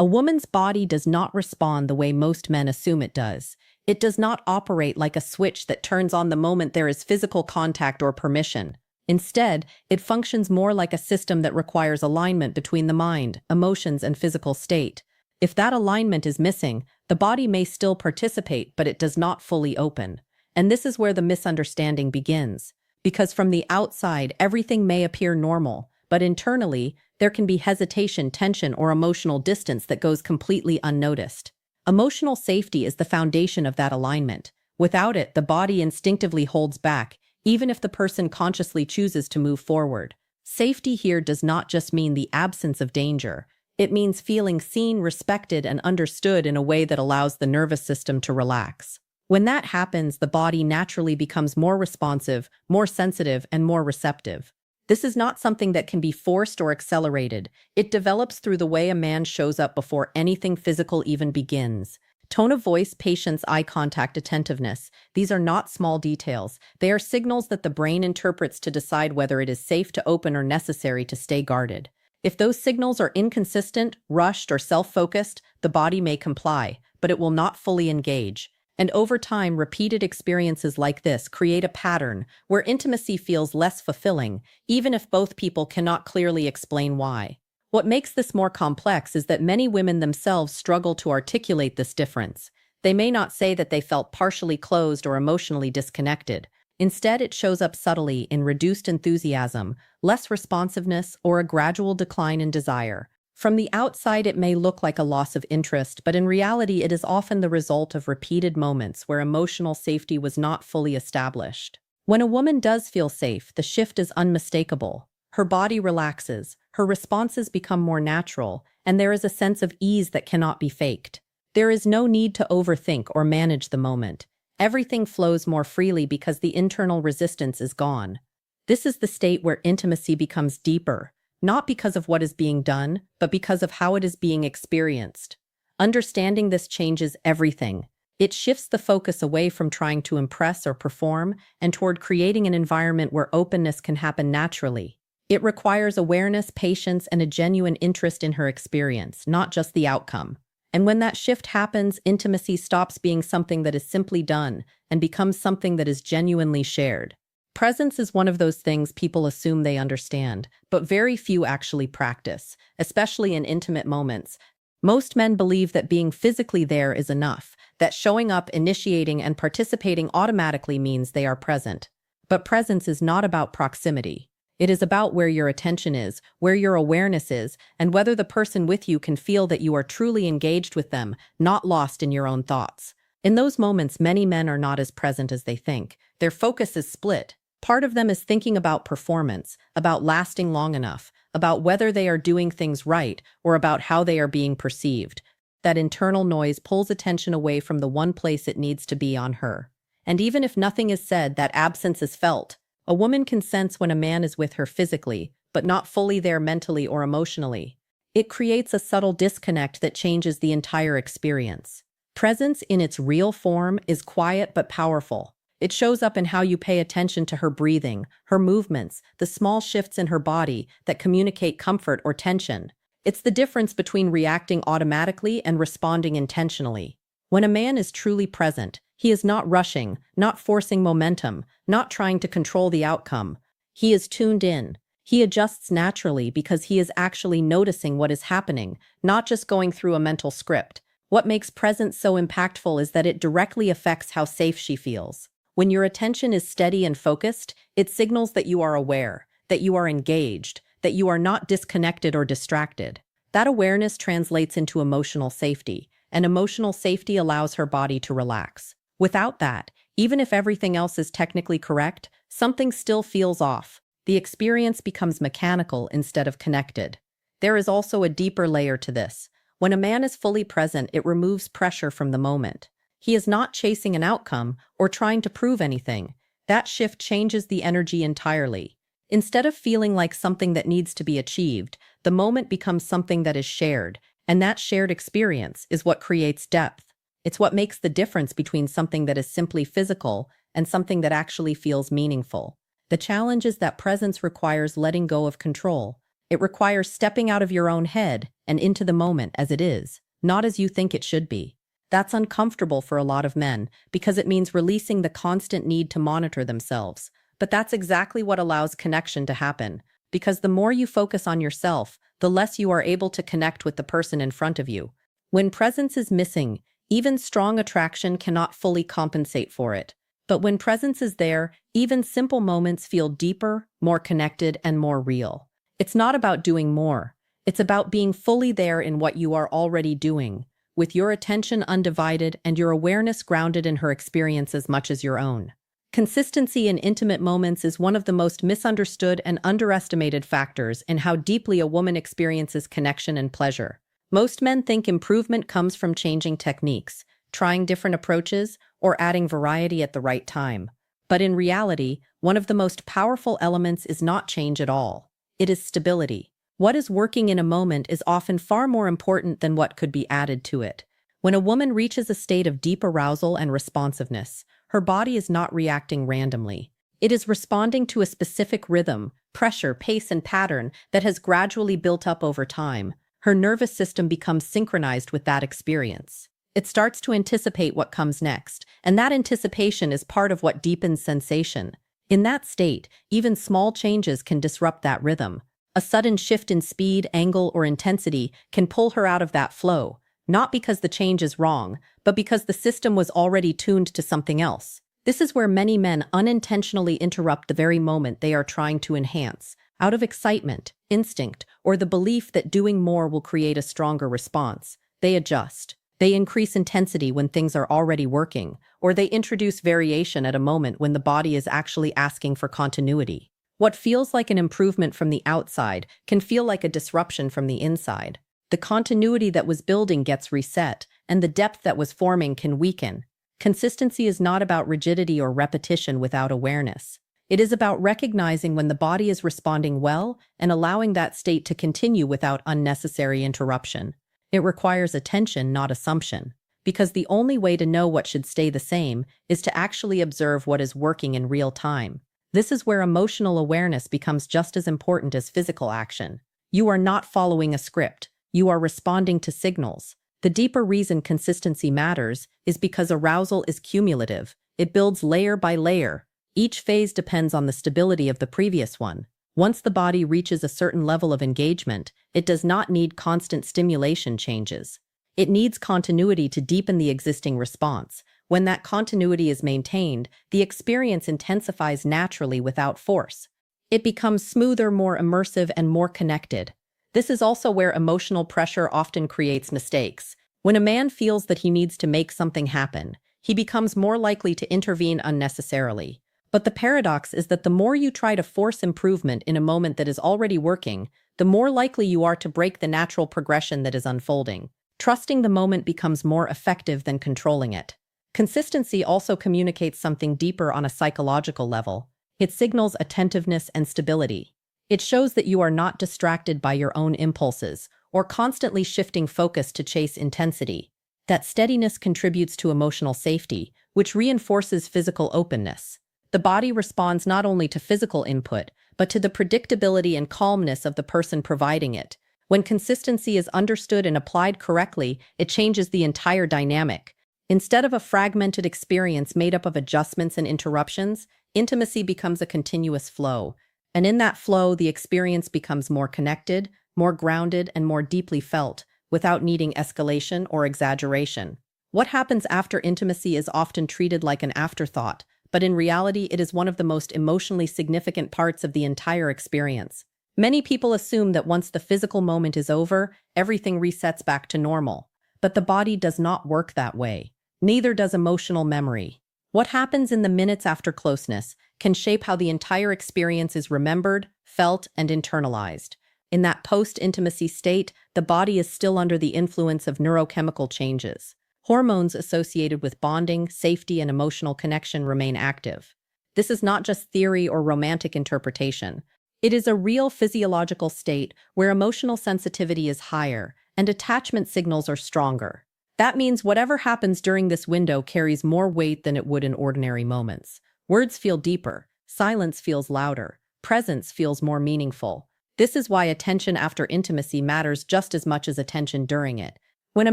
A woman's body does not respond the way most men assume it does. It does not operate like a switch that turns on the moment there is physical contact or permission. Instead, it functions more like a system that requires alignment between the mind, emotions, and physical state. If that alignment is missing, the body may still participate, but it does not fully open. And this is where the misunderstanding begins. Because from the outside, everything may appear normal, but internally, there can be hesitation, tension, or emotional distance that goes completely unnoticed. Emotional safety is the foundation of that alignment. Without it, the body instinctively holds back, even if the person consciously chooses to move forward. Safety here does not just mean the absence of danger. It means feeling seen, respected, and understood in a way that allows the nervous system to relax. When that happens, the body naturally becomes more responsive, more sensitive, and more receptive. This is not something that can be forced or accelerated. It develops through the way a man shows up before anything physical even begins. Tone of voice, patience, eye contact, attentiveness. These are not small details. They are signals that the brain interprets to decide whether it is safe to open or necessary to stay guarded. If those signals are inconsistent, rushed, or self-focused, the body may comply, but it will not fully engage. And over time, repeated experiences like this create a pattern where intimacy feels less fulfilling, even if both people cannot clearly explain why. What makes this more complex is that many women themselves struggle to articulate this difference. They may not say that they felt partially closed or emotionally disconnected. Instead, it shows up subtly in reduced enthusiasm, less responsiveness, or a gradual decline in desire. From the outside, it may look like a loss of interest, but in reality, it is often the result of repeated moments where emotional safety was not fully established. When a woman does feel safe, the shift is unmistakable. Her body relaxes, her responses become more natural, and there is a sense of ease that cannot be faked. There is no need to overthink or manage the moment. Everything flows more freely because the internal resistance is gone. This is the state where intimacy becomes deeper, not because of what is being done, but because of how it is being experienced. Understanding this changes everything. It shifts the focus away from trying to impress or perform and toward creating an environment where openness can happen naturally. It requires awareness, patience, and a genuine interest in her experience, not just the outcome. And when that shift happens, intimacy stops being something that is simply done and becomes something that is genuinely shared. Presence is one of those things people assume they understand, but very few actually practice, especially in intimate moments. Most men believe that being physically there is enough, that showing up, initiating, and participating automatically means they are present. But presence is not about proximity. It is about where your attention is, where your awareness is, and whether the person with you can feel that you are truly engaged with them, not lost in your own thoughts. In those moments, many men are not as present as they think. Their focus is split. Part of them is thinking about performance, about lasting long enough, about whether they are doing things right, or about how they are being perceived. That internal noise pulls attention away from the one place it needs to be on her. And even if nothing is said, that absence is felt. A woman can sense when a man is with her physically, but not fully there mentally or emotionally. It creates a subtle disconnect that changes the entire experience. Presence in its real form is quiet but powerful. It shows up in how you pay attention to her breathing, her movements, the small shifts in her body that communicate comfort or tension. It's the difference between reacting automatically and responding intentionally. When a man is truly present, he is not rushing, not forcing momentum, not trying to control the outcome. He is tuned in. He adjusts naturally because he is actually noticing what is happening, not just going through a mental script. What makes presence so impactful is that it directly affects how safe she feels. When your attention is steady and focused, it signals that you are aware, that you are engaged, that you are not disconnected or distracted. That awareness translates into emotional safety, and emotional safety allows her body to relax. Without that, even if everything else is technically correct, something still feels off. The experience becomes mechanical instead of connected. There is also a deeper layer to this. When a man is fully present, it removes pressure from the moment. He is not chasing an outcome or trying to prove anything. That shift changes the energy entirely. Instead of feeling like something that needs to be achieved, the moment becomes something that is shared, and that shared experience is what creates depth. It's what makes the difference between something that is simply physical and something that actually feels meaningful. The challenge is that presence requires letting go of control. It requires stepping out of your own head and into the moment as it is, not as you think it should be. That's uncomfortable for a lot of men because it means releasing the constant need to monitor themselves. But that's exactly what allows connection to happen, because the more you focus on yourself, the less you are able to connect with the person in front of you. When presence is missing, even strong attraction cannot fully compensate for it. But when presence is there, even simple moments feel deeper, more connected, and more real. It's not about doing more. It's about being fully there in what you are already doing, with your attention undivided and your awareness grounded in her experience as much as your own. Consistency in intimate moments is one of the most misunderstood and underestimated factors in how deeply a woman experiences connection and pleasure. Most men think improvement comes from changing techniques, trying different approaches, or adding variety at the right time. But in reality, one of the most powerful elements is not change at all. It is stability. What is working in a moment is often far more important than what could be added to it. When a woman reaches a state of deep arousal and responsiveness, her body is not reacting randomly. It is responding to a specific rhythm, pressure, pace, and pattern that has gradually built up over time. Her nervous system becomes synchronized with that experience. It starts to anticipate what comes next, and that anticipation is part of what deepens sensation. In that state, even small changes can disrupt that rhythm. A sudden shift in speed, angle, or intensity can pull her out of that flow, not because the change is wrong, but because the system was already tuned to something else. This is where many men unintentionally interrupt the very moment they are trying to enhance, out of excitement, instinct, or the belief that doing more will create a stronger response. They adjust. They increase intensity when things are already working, or they introduce variation at a moment when the body is actually asking for continuity. What feels like an improvement from the outside can feel like a disruption from the inside. The continuity that was building gets reset, and the depth that was forming can weaken. Consistency is not about rigidity or repetition without awareness. It is about recognizing when the body is responding well and allowing that state to continue without unnecessary interruption. It requires attention, not assumption, because the only way to know what should stay the same is to actually observe what is working in real time. This is where emotional awareness becomes just as important as physical action. You are not following a script. You are responding to signals. The deeper reason consistency matters is because arousal is cumulative. It builds layer by layer. Each phase depends on the stability of the previous one. Once the body reaches a certain level of engagement, it does not need constant stimulation changes. It needs continuity to deepen the existing response. When that continuity is maintained, the experience intensifies naturally without force. It becomes smoother, more immersive, and more connected. This is also where emotional pressure often creates mistakes. When a man feels that he needs to make something happen, he becomes more likely to intervene unnecessarily. But the paradox is that the more you try to force improvement in a moment that is already working, the more likely you are to break the natural progression that is unfolding. Trusting the moment becomes more effective than controlling it. Consistency also communicates something deeper on a psychological level. It signals attentiveness and stability. It shows that you are not distracted by your own impulses or constantly shifting focus to chase intensity. That steadiness contributes to emotional safety, which reinforces physical openness. The body responds not only to physical input, but to the predictability and calmness of the person providing it. When consistency is understood and applied correctly, it changes the entire dynamic. Instead of a fragmented experience made up of adjustments and interruptions, intimacy becomes a continuous flow. And in that flow, the experience becomes more connected, more grounded, and more deeply felt, without needing escalation or exaggeration. What happens after intimacy is often treated like an afterthought, but in reality, it is one of the most emotionally significant parts of the entire experience. Many people assume that once the physical moment is over, everything resets back to normal. But the body does not work that way. Neither does emotional memory. What happens in the minutes after closeness can shape how the entire experience is remembered, felt, and internalized. In that post-intimacy state, the body is still under the influence of neurochemical changes. Hormones associated with bonding, safety, and emotional connection remain active. This is not just theory or romantic interpretation. It is a real physiological state where emotional sensitivity is higher and attachment signals are stronger. That means whatever happens during this window carries more weight than it would in ordinary moments. Words feel deeper, silence feels louder, presence feels more meaningful. This is why attention after intimacy matters just as much as attention during it. When a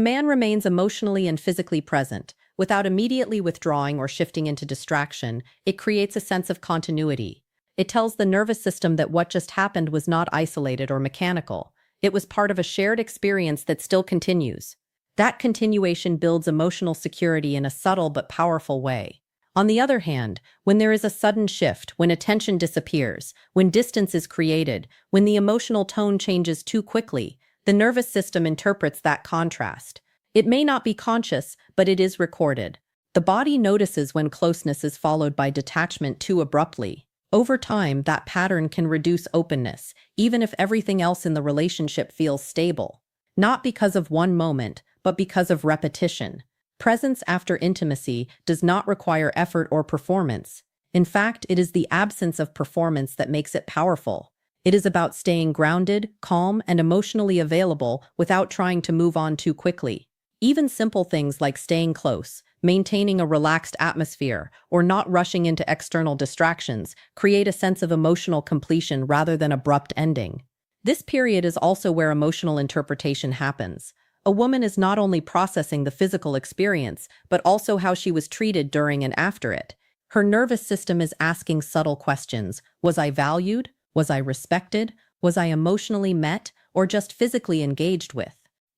man remains emotionally and physically present, without immediately withdrawing or shifting into distraction, it creates a sense of continuity. It tells the nervous system that what just happened was not isolated or mechanical. It was part of a shared experience that still continues. That continuation builds emotional security in a subtle but powerful way. On the other hand, when there is a sudden shift, when attention disappears, when distance is created, when the emotional tone changes too quickly, the nervous system interprets that contrast. It may not be conscious, but it is recorded. The body notices when closeness is followed by detachment too abruptly. Over time, that pattern can reduce openness, even if everything else in the relationship feels stable. Not because of one moment, but because of repetition. Presence after intimacy does not require effort or performance. In fact, it is the absence of performance that makes it powerful. It is about staying grounded, calm, and emotionally available without trying to move on too quickly. Even simple things like staying close, maintaining a relaxed atmosphere, or not rushing into external distractions create a sense of emotional completion rather than abrupt ending. This period is also where emotional interpretation happens. A woman is not only processing the physical experience, but also how she was treated during and after it. Her nervous system is asking subtle questions. Was I valued? Was I respected? Was I emotionally met, or just physically engaged with?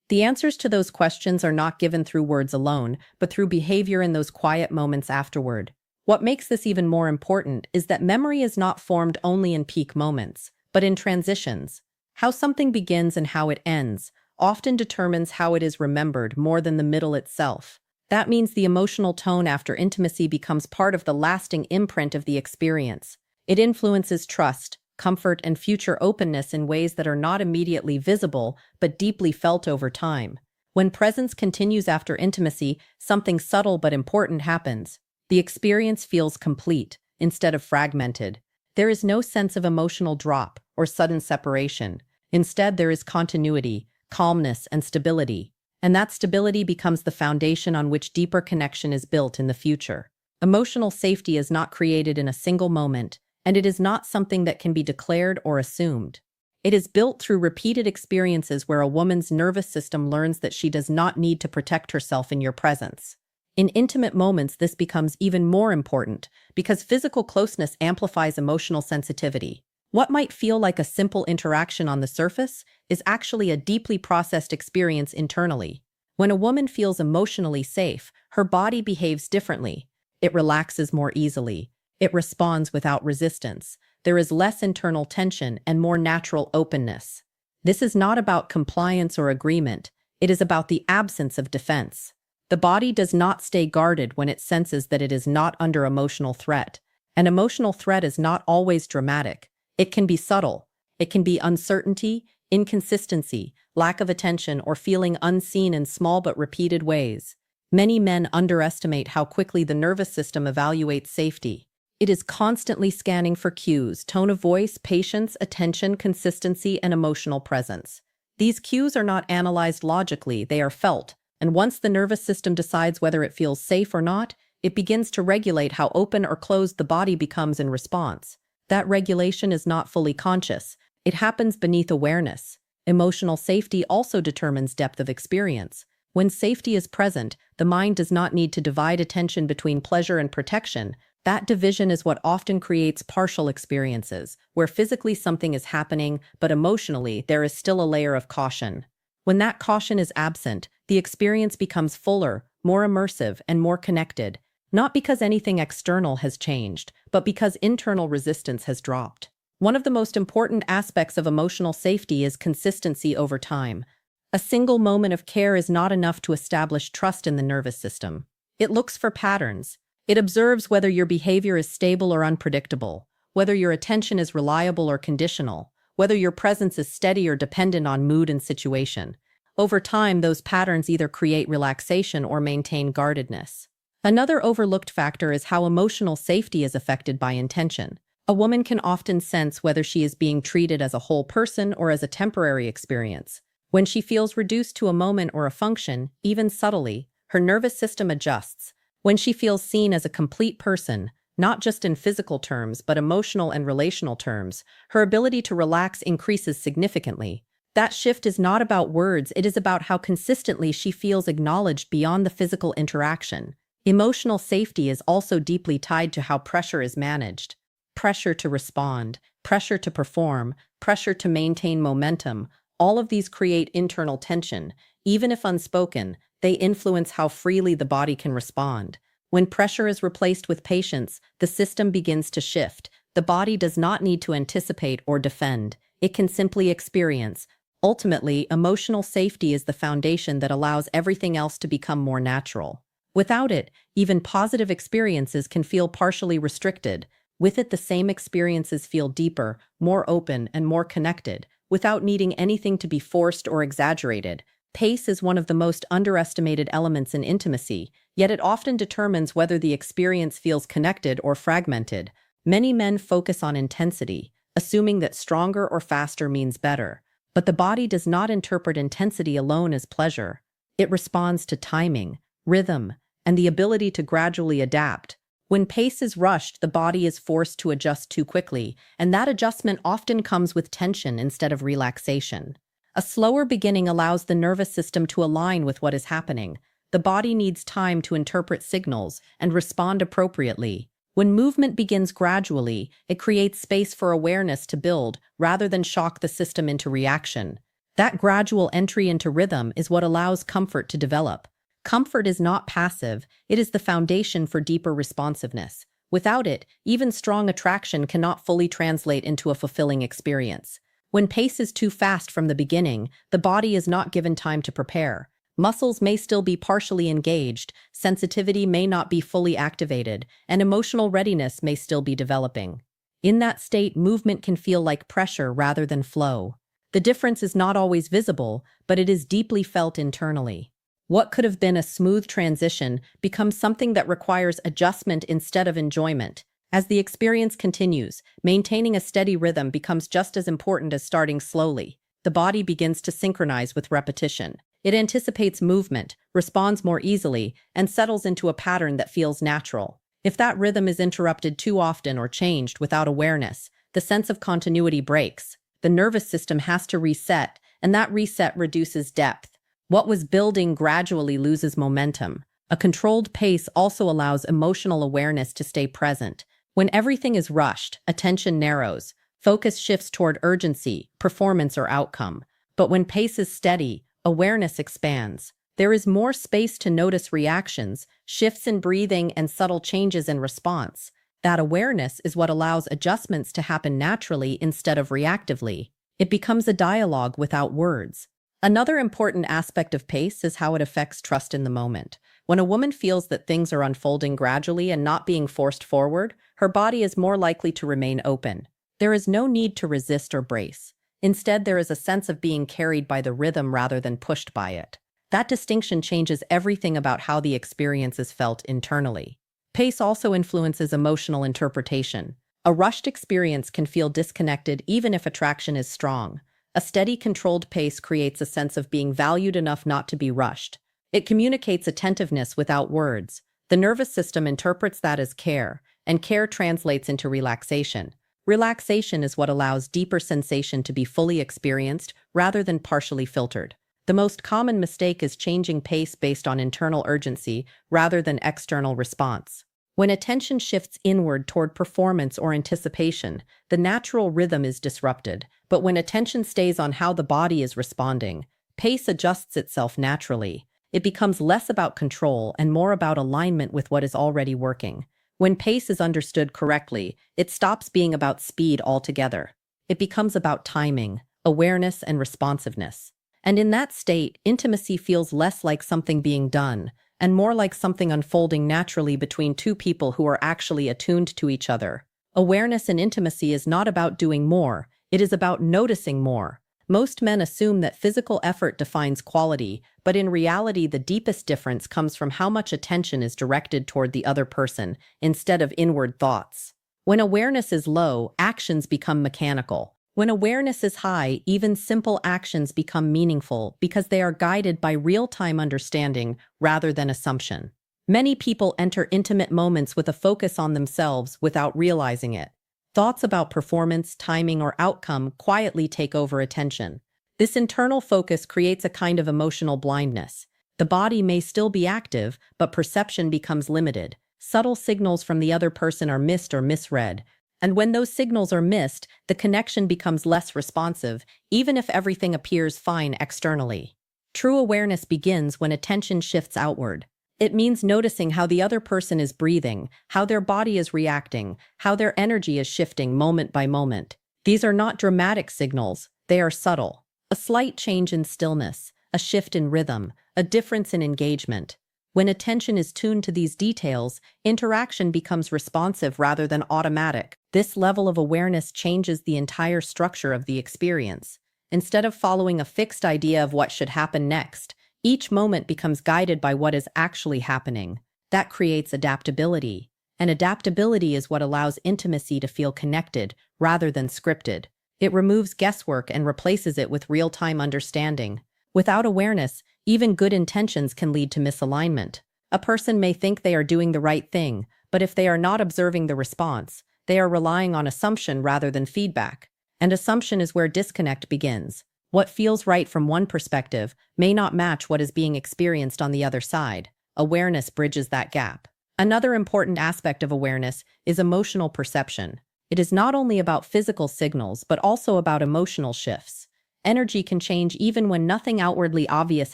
The answers to those questions are not given through words alone, but through behavior in those quiet moments afterward. What makes this even more important is that memory is not formed only in peak moments, but in transitions. How something begins and how it ends often determines how it is remembered more than the middle itself. That means the emotional tone after intimacy becomes part of the lasting imprint of the experience. It influences trust, comfort, and future openness in ways that are not immediately visible, but deeply felt over time. When presence continues after intimacy, something subtle but important happens. The experience feels complete, instead of fragmented. There is no sense of emotional drop or sudden separation. Instead, there is continuity, calmness, and stability. And that stability becomes the foundation on which deeper connection is built in the future. Emotional safety is not created in a single moment, and it is not something that can be declared or assumed. It is built through repeated experiences where a woman's nervous system learns that she does not need to protect herself in your presence. In intimate moments, this becomes even more important because physical closeness amplifies emotional sensitivity. What might feel like a simple interaction on the surface is actually a deeply processed experience internally. When a woman feels emotionally safe, her body behaves differently. It relaxes more easily. It responds without resistance. There is less internal tension and more natural openness. This is not about compliance or agreement. It is about the absence of defense. The body does not stay guarded when it senses that it is not under emotional threat. An emotional threat is not always dramatic. It can be subtle. It can be uncertainty, inconsistency, lack of attention, or feeling unseen in small but repeated ways. Many men underestimate how quickly the nervous system evaluates safety. It is constantly scanning for cues, tone of voice, patience, attention, consistency, and emotional presence. These cues are not analyzed logically, they are felt, and once the nervous system decides whether it feels safe or not, it begins to regulate how open or closed the body becomes in response. That regulation is not fully conscious. It happens beneath awareness. Emotional safety also determines depth of experience. When safety is present, the mind does not need to divide attention between pleasure and protection. That division is what often creates partial experiences, where physically something is happening, but emotionally there is still a layer of caution. When that caution is absent, the experience becomes fuller, more immersive, and more connected. Not because anything external has changed, but because internal resistance has dropped. One of the most important aspects of emotional safety is consistency over time. A single moment of care is not enough to establish trust in the nervous system. It looks for patterns. It observes whether your behavior is stable or unpredictable, whether your attention is reliable or conditional, whether your presence is steady or dependent on mood and situation. Over time, those patterns either create relaxation or maintain guardedness. Another overlooked factor is how emotional safety is affected by intention. A woman can often sense whether she is being treated as a whole person or as a temporary experience. When she feels reduced to a moment or a function, even subtly, her nervous system adjusts. When she feels seen as a complete person, not just in physical terms, but emotional and relational terms. Her ability to relax increases significantly. That shift is not about words, it is about how consistently she feels acknowledged beyond the physical interaction. Emotional safety is also deeply tied to how pressure is managed. Pressure to respond, pressure to perform, pressure to maintain momentum, all of these create internal tension. Even if unspoken, they influence how freely the body can respond. When pressure is replaced with patience, the system begins to shift. The body does not need to anticipate or defend. It can simply experience. Ultimately, emotional safety is the foundation that allows everything else to become more natural. Without it, even positive experiences can feel partially restricted. With it, the same experiences feel deeper, more open, and more connected, without needing anything to be forced or exaggerated. Pace is one of the most underestimated elements in intimacy, yet it often determines whether the experience feels connected or fragmented. Many men focus on intensity, assuming that stronger or faster means better. But the body does not interpret intensity alone as pleasure. It responds to timing, rhythm, and the ability to gradually adapt. When pace is rushed, the body is forced to adjust too quickly, and that adjustment often comes with tension instead of relaxation. A slower beginning allows the nervous system to align with what is happening. The body needs time to interpret signals and respond appropriately. When movement begins gradually, it creates space for awareness to build rather than shock the system into reaction. That gradual entry into rhythm is what allows comfort to develop. Comfort is not passive, it is the foundation for deeper responsiveness. Without it, even strong attraction cannot fully translate into a fulfilling experience. When pace is too fast from the beginning, the body is not given time to prepare. Muscles may still be partially engaged, sensitivity may not be fully activated, and emotional readiness may still be developing. In that state, movement can feel like pressure rather than flow. The difference is not always visible, but it is deeply felt internally. What could have been a smooth transition becomes something that requires adjustment instead of enjoyment. As the experience continues, maintaining a steady rhythm becomes just as important as starting slowly. The body begins to synchronize with repetition. It anticipates movement, responds more easily, and settles into a pattern that feels natural. If that rhythm is interrupted too often or changed without awareness, the sense of continuity breaks. The nervous system has to reset, and that reset reduces depth. What was building gradually loses momentum. A controlled pace also allows emotional awareness to stay present. When everything is rushed, attention narrows. Focus shifts toward urgency, performance, or outcome. But when pace is steady, awareness expands. There is more space to notice reactions, shifts in breathing, and subtle changes in response. That awareness is what allows adjustments to happen naturally instead of reactively. It becomes a dialogue without words. Another important aspect of pace is how it affects trust in the moment. When a woman feels that things are unfolding gradually and not being forced forward, her body is more likely to remain open. There is no need to resist or brace. Instead, there is a sense of being carried by the rhythm rather than pushed by it. That distinction changes everything about how the experience is felt internally. Pace also influences emotional interpretation. A rushed experience can feel disconnected even if attraction is strong. A steady, controlled pace creates a sense of being valued enough not to be rushed. It communicates attentiveness without words. The nervous system interprets that as care, and care translates into relaxation. Relaxation is what allows deeper sensation to be fully experienced rather than partially filtered. The most common mistake is changing pace based on internal urgency rather than external response. When attention shifts inward toward performance or anticipation, the natural rhythm is disrupted. But when attention stays on how the body is responding, pace adjusts itself naturally. It becomes less about control and more about alignment with what is already working. When pace is understood correctly, it stops being about speed altogether. It becomes about timing, awareness, and responsiveness. And in that state, intimacy feels less like something being done, and more like something unfolding naturally between two people who are actually attuned to each other. Awareness in intimacy is not about doing more, it is about noticing more. Most men assume that physical effort defines quality, but in reality, the deepest difference comes from how much attention is directed toward the other person instead of inward thoughts. When awareness is low, actions become mechanical. When awareness is high, even simple actions become meaningful because they are guided by real-time understanding rather than assumption. Many people enter intimate moments with a focus on themselves without realizing it. Thoughts about performance, timing, or outcome quietly take over attention. This internal focus creates a kind of emotional blindness. The body may still be active, but perception becomes limited. Subtle signals from the other person are missed or misread. And when those signals are missed, the connection becomes less responsive, even if everything appears fine externally. True awareness begins when attention shifts outward. It means noticing how the other person is breathing, how their body is reacting, how their energy is shifting moment by moment. These are not dramatic signals, they are subtle. A slight change in stillness, a shift in rhythm, a difference in engagement. When attention is tuned to these details, interaction becomes responsive rather than automatic. This level of awareness changes the entire structure of the experience. Instead of following a fixed idea of what should happen next, each moment becomes guided by what is actually happening. That creates adaptability. And adaptability is what allows intimacy to feel connected rather than scripted. It removes guesswork and replaces it with real-time understanding. Without awareness, even good intentions can lead to misalignment. A person may think they are doing the right thing, but if they are not observing the response, they are relying on assumption rather than feedback. And assumption is where disconnect begins. What feels right from one perspective may not match what is being experienced on the other side. Awareness bridges that gap. Another important aspect of awareness is emotional perception. It is not only about physical signals, but also about emotional shifts. Energy can change even when nothing outwardly obvious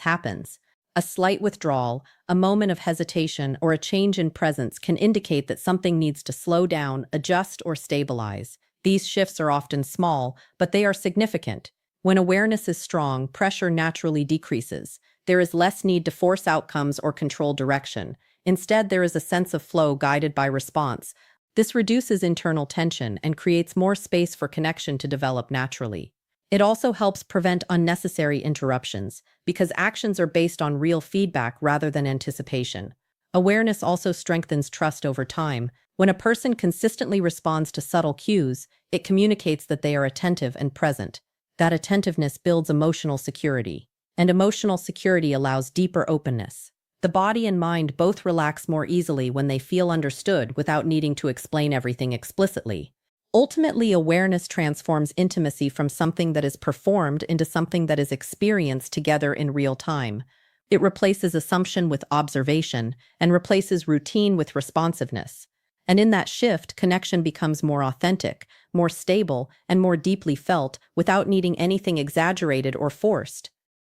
happens. A slight withdrawal, a moment of hesitation, or a change in presence can indicate that something needs to slow down, adjust, or stabilize. These shifts are often small, but they are significant. When awareness is strong, pressure naturally decreases. There is less need to force outcomes or control direction. Instead, there is a sense of flow guided by response. This reduces internal tension and creates more space for connection to develop naturally. It also helps prevent unnecessary interruptions, because actions are based on real feedback rather than anticipation. Awareness also strengthens trust over time. When a person consistently responds to subtle cues, it communicates that they are attentive and present. That attentiveness builds emotional security, and emotional security allows deeper openness. The body and mind both relax more easily when they feel understood without needing to explain everything explicitly. Ultimately, awareness transforms intimacy from something that is performed into something that is experienced together in real time. It replaces assumption with observation and replaces routine with responsiveness. And in that shift, connection becomes more authentic, more stable, and more deeply felt without needing anything exaggerated or forced.